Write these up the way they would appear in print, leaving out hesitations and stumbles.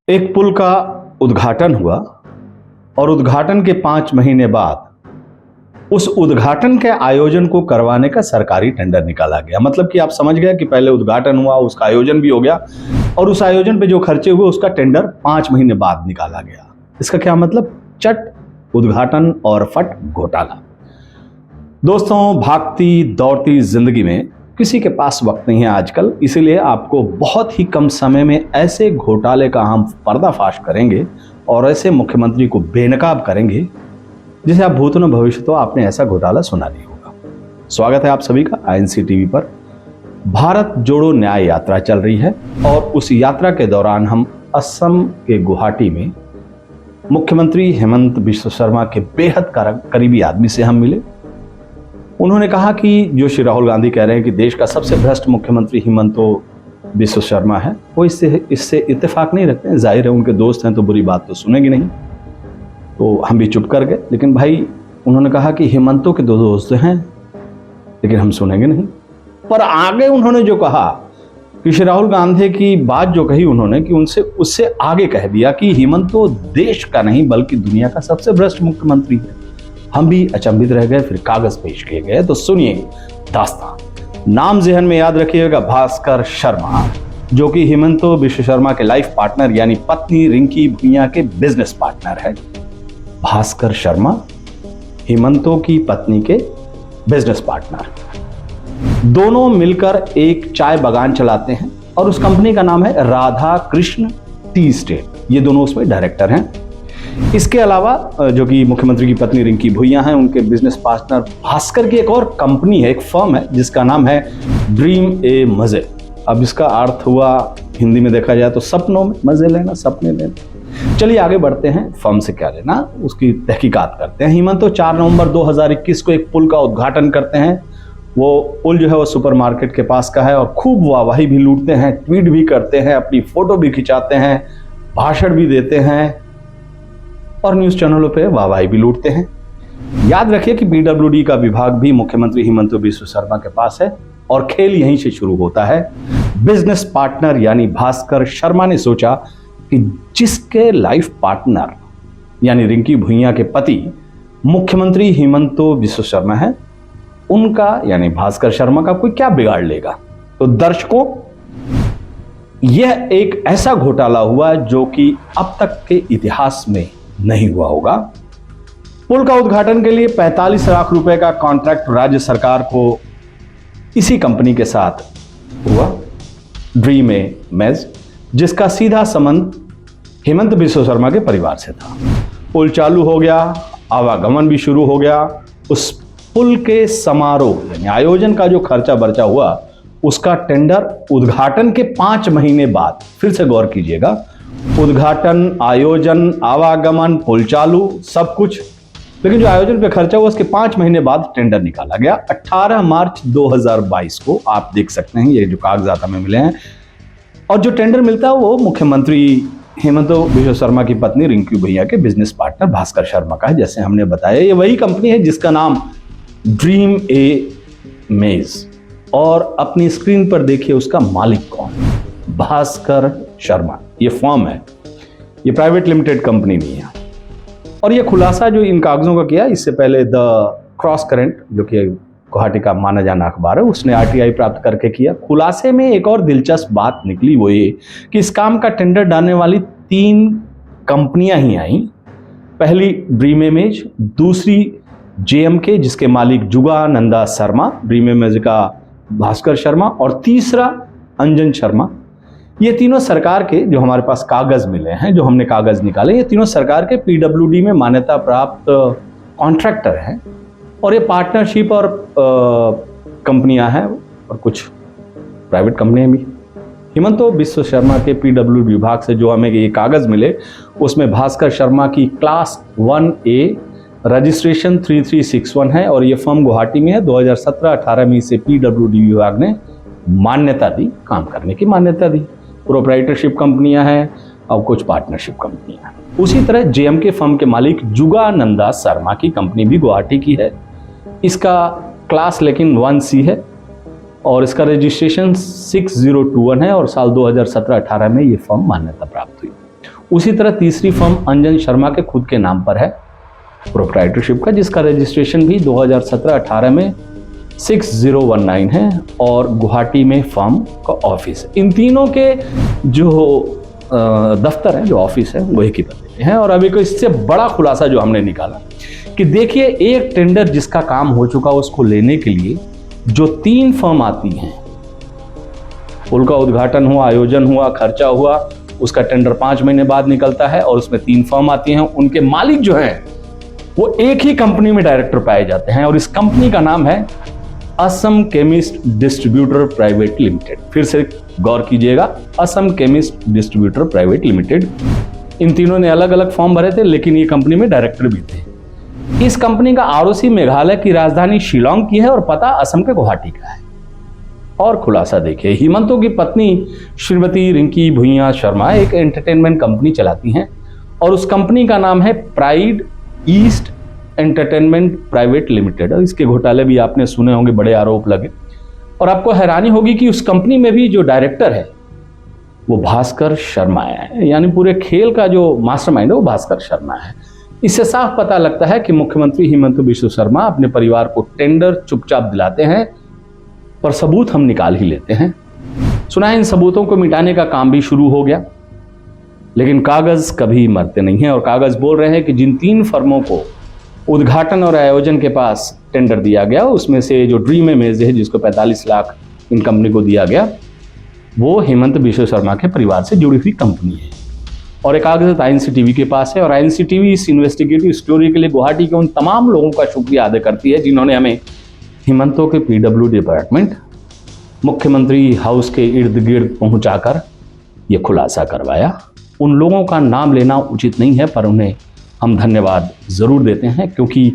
एक पुल का उद्घाटन हुआ और उद्घाटन के 5 महीने बाद उस उद्घाटन के आयोजन को करवाने का सरकारी टेंडर निकाला गया। मतलब कि आप समझ गए कि पहले उद्घाटन हुआ, उसका आयोजन भी हो गया और उस आयोजन पे जो खर्चे हुए उसका टेंडर 5 महीने बाद निकाला गया। इसका क्या मतलब? चट उद्घाटन और फट घोटाला। दोस्तों, भागती दौड़ती जिंदगी में किसी के पास वक्त नहीं है आजकल, इसीलिए आपको बहुत ही कम समय में ऐसे घोटाले का हम पर्दाफाश करेंगे और ऐसे मुख्यमंत्री को बेनकाब करेंगे जिसे आप भूत न भविष्य तो आपने ऐसा घोटाला सुना नहीं होगा। स्वागत है आप सभी का INC टीवी पर। भारत जोड़ो न्याय यात्रा चल रही है और उस यात्रा के दौरान हम असम के गुवाहाटी में मुख्यमंत्री हेमंत बिश्व शर्मा के बेहद करीबी आदमी से हम मिले। उन्होंने कहा कि जो श्री राहुल गांधी कह रहे हैं कि देश का सबसे भ्रष्ट मुख्यमंत्री हेमंत बिश्व शर्मा है, वो इससे इत्तेफाक नहीं रखते हैं। जाहिर है उनके दोस्त हैं तो बुरी बात तो सुनेंगे नहीं, तो हम भी चुप कर गए। लेकिन भाई, उन्होंने कहा कि हेमंतों के 2 दोस्त हैं लेकिन हम सुनेंगे नहीं। पर आगे उन्होंने जो कहा कि श्री राहुल गांधी की बात जो कही उन्होंने कि उससे आगे कह दिया कि हेमंत तो देश का नहीं बल्कि दुनिया का सबसे भ्रष्ट मुख्यमंत्री है। हम भी अचंभित रह गए। फिर कागज पेश किए गए। तो सुनिए दास्तान। नाम ज़हन में याद रखिएगा, भास्कर शर्मा, जो कि हेमंत बिश्व शर्मा के लाइफ पार्टनर यानी पत्नी रिंकी भुइयां के बिजनेस पार्टनर है। भास्कर शर्मा हेमंतों की पत्नी के बिजनेस पार्टनर, दोनों मिलकर एक चाय बागान चलाते हैं और उस कंपनी का नाम है राधा कृष्ण टी स्टेट। ये दोनों उसमें डायरेक्टर हैं। इसके अलावा जो कि मुख्यमंत्री की पत्नी रिंकी भुइयां हैं, उनके बिजनेस पार्टनर भास्कर की एक और कंपनी है, एक फर्म है जिसका नाम है ड्रीम ए मजे। अब इसका अर्थ हुआ हिंदी में देखा जाए तो सपनों में मजे लेना, सपने लेना। चलिए आगे बढ़ते हैं। फर्म से क्या लेना उसकी तहकीकात करते हैं। हेमंत 4 नवंबर 2021 को एक पुल का उद्घाटन करते हैं। वो पुल जो है वो सुपरमार्केट के पास का है और खूब वाहवाही भी लूटते हैं, ट्वीट भी करते हैं, अपनी फोटो भी खिंचाते हैं, भाषण भी देते हैं और न्यूज चैनलों पे वाहवाही भी लूटते हैं। याद रखिए कि PWD का विभाग भी मुख्यमंत्री हेमंत बिश्व शर्मा के पास है और खेल यहीं से शुरू होता है। बिजनेस पार्टनर यानी भास्कर शर्मा ने सोचा कि जिसके लाइफ पार्टनर यानी रिंकी भुइयां के पति मुख्यमंत्री हेमंत बिश्व शर्मा है, उनका यानी भास्कर शर्मा का कोई क्या बिगाड़ लेगा। तो दर्शकों, यह एक ऐसा घोटाला हुआ जो कि अब तक के इतिहास में नहीं हुआ होगा। पुल का उद्घाटन के लिए 45 लाख रुपए का कॉन्ट्रैक्ट राज्य सरकार को इसी कंपनी के साथ हुआ, ड्रीम ए मेज, जिसका सीधा संबंध हेमंत बिश्व शर्मा के परिवार से था। पुल चालू हो गया, आवागमन भी शुरू हो गया। उस पुल के समारोह यानी आयोजन का जो खर्चा बर्चा हुआ उसका टेंडर उद्घाटन के 5 महीने बाद, फिर से गौर कीजिएगा, उद्घाटन, आयोजन, आवागमन, पुल चालू, सब कुछ, लेकिन जो आयोजन पे खर्चा हुआ उसके 5 महीने बाद टेंडर निकाला गया। 18 मार्च 2022 को आप देख सकते हैं, ये जो कागजात हमें मिले हैं। और जो टेंडर मिलता है वो मुख्यमंत्री हेमंत बिश्व शर्मा की पत्नी रिंकी भुइयां के बिजनेस पार्टनर भास्कर शर्मा का है। जैसे हमने बताया, ये वही कंपनी है जिसका नाम ड्रीम ए मेज, और अपनी स्क्रीन पर देखिए उसका मालिक कौन, भास्कर शर्मा। ये फर्म है, ये प्राइवेट लिमिटेड कंपनी नहीं है। और ये खुलासा जो इन कागजों का किया, इससे पहले द क्रॉस करंट जो कि गुवाहाटी का माना जाना अखबार है, उसने RTI प्राप्त करके किया। खुलासे में एक और दिलचस्प बात निकली, वो ये कि इस काम का टेंडर डालने वाली 3 कंपनियां ही आई। पहली ड्रीम इमेज, दूसरी JMK जिसके मालिक जुगानंदा शर्मा, ड्रीम इमेज का भास्कर शर्मा, और तीसरा अंजन शर्मा। ये तीनों सरकार के, जो हमारे पास कागज मिले हैं, जो हमने कागज निकाले, ये तीनों सरकार के PWD में मान्यता प्राप्त कॉन्ट्रैक्टर हैं और ये पार्टनरशिप और कंपनियां हैं और कुछ प्राइवेट कंपनियां भी। हेमंत बिश्व शर्मा के PWD विभाग से जो हमें ये कागज मिले उसमें भास्कर शर्मा की क्लास 1A रजिस्ट्रेशन 3361 है और ये फर्म गुवाहाटी में है। 2017-18 में इसे PWD विभाग ने मान्यता दी, काम करने की मान्यता दी। प्रोप्राइटरशिप कंपनियां हैं और कुछ पार्टनरशिप कंपनियां हैं। उसी तरह JMK फर्म के मालिक जुगानंदा शर्मा की कंपनी भी गुवाहाटी की है। इसका क्लास लेकिन 1C है और इसका रजिस्ट्रेशन 6021 है और साल 2017-18 में ये फर्म मान्यता प्राप्त हुई। उसी तरह तीसरी फर्म अंजन शर्मा के खुद के नाम पर है प्रोप्राइटरशिप का, जिसका रजिस्ट्रेशन भी 2017-18 में 6019 है और गुवाहाटी में फर्म का ऑफिस है। इन तीनों के जो दफ्तर है, जो ऑफिस है, वो एक ही बंदे हैं। और अभी को इससे बड़ा खुलासा जो हमने निकाला कि देखिए, एक टेंडर जिसका काम हो चुका उसको लेने के लिए जो 3 फर्म आती हैं, पुल का उद्घाटन हुआ, आयोजन हुआ, खर्चा हुआ, उसका टेंडर 5 महीने बाद निकलता है और उसमें 3 फर्म आती हैं। उनके मालिक जो हैं वो एक ही कंपनी में डायरेक्टर पाए जाते हैं और इस कंपनी का नाम है Assam chemist distributor private limited. फिर से गौर कीजिएगा, Assam chemist distributor private limited. इन तीनों ने अलग अलग फॉर्म भरे थे, लेकिन ये कंपनी में डायरेक्टर भी थे। इस कंपनी का आरओसी मेघालय की राजधानी शिलोंग की है और पता असम के गुवाहाटी का है। और खुलासा देखिए, हिमंतो की पत्नी श्रीमती रिंकी भुइयां शर्मा एक एंटरटेनमेंट कंपनी चलाती हैं और उस कंपनी का नाम है pride east entertainment private limited. इसके घोटाले भी आपने सुने होंगे, बड़े आरोप लगे। और आपको हैरानी होगी कि उस कंपनी में भी जो डायरेक्टर है वो भास्कर शर्मा है, यानी पूरे खेल का जो मास्टरमाइंड है वो भास्कर शर्मा है। इससे साफ पता लगता है कि मुख्यमंत्री हिमंता बिस्वा शर्मा अपने परिवार को टेंडर चुपचाप दिलाते हैं, पर सबूत हम निकाल ही लेते हैं। सुना है इन सबूतों को मिटाने का काम भी शुरू हो गया, लेकिन कागज कभी मरते नहीं हैं और कागज बोल रहे हैं कि जिन 3 फर्मों को उद्घाटन और आयोजन के पास टेंडर दिया गया, उसमें से जो ड्रीम इमेज है जिसको 45 लाख इन कंपनी को दिया गया, वो हिमंता बिस्वा शर्मा के परिवार से जुड़ी हुई कंपनी है। और एक कागज INC-TV के पास है और INC-TV इस इन्वेस्टिगेटिव स्टोरी के लिए गुवाहाटी के उन तमाम लोगों का शुक्रिया अदा करती है जिन्होंने हमें हिमंतो के PW डिपार्टमेंट, मुख्यमंत्री हाउस के इर्द गिर्द पहुंचाकर ये खुलासा करवाया। उन लोगों का नाम लेना उचित नहीं है, पर उन्हें हम धन्यवाद जरूर देते हैं क्योंकि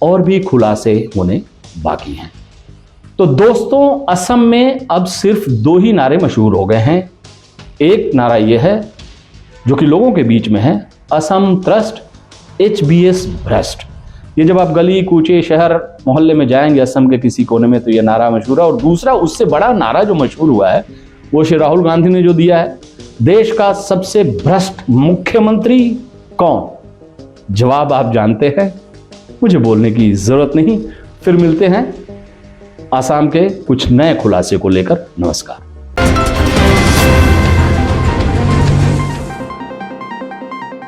और भी खुलासे होने बाकी हैं। तो दोस्तों, असम में अब सिर्फ 2 ही नारे मशहूर हो गए हैं। एक नारा यह है जो कि लोगों के बीच में है, असम ट्रस्ट, HBS भ्रष्ट। ये जब आप गली कूचे शहर मोहल्ले में जाएंगे असम के किसी कोने में तो ये नारा मशहूर है। और दूसरा उससे बड़ा नारा जो मशहूर हुआ है वो श्री राहुल गांधी ने जो दिया है, देश का सबसे भ्रष्ट मुख्यमंत्री कौन? जवाब आप जानते हैं, मुझे बोलने की जरूरत नहीं। फिर मिलते हैं आसाम के कुछ नए खुलासे को लेकर। नमस्कार।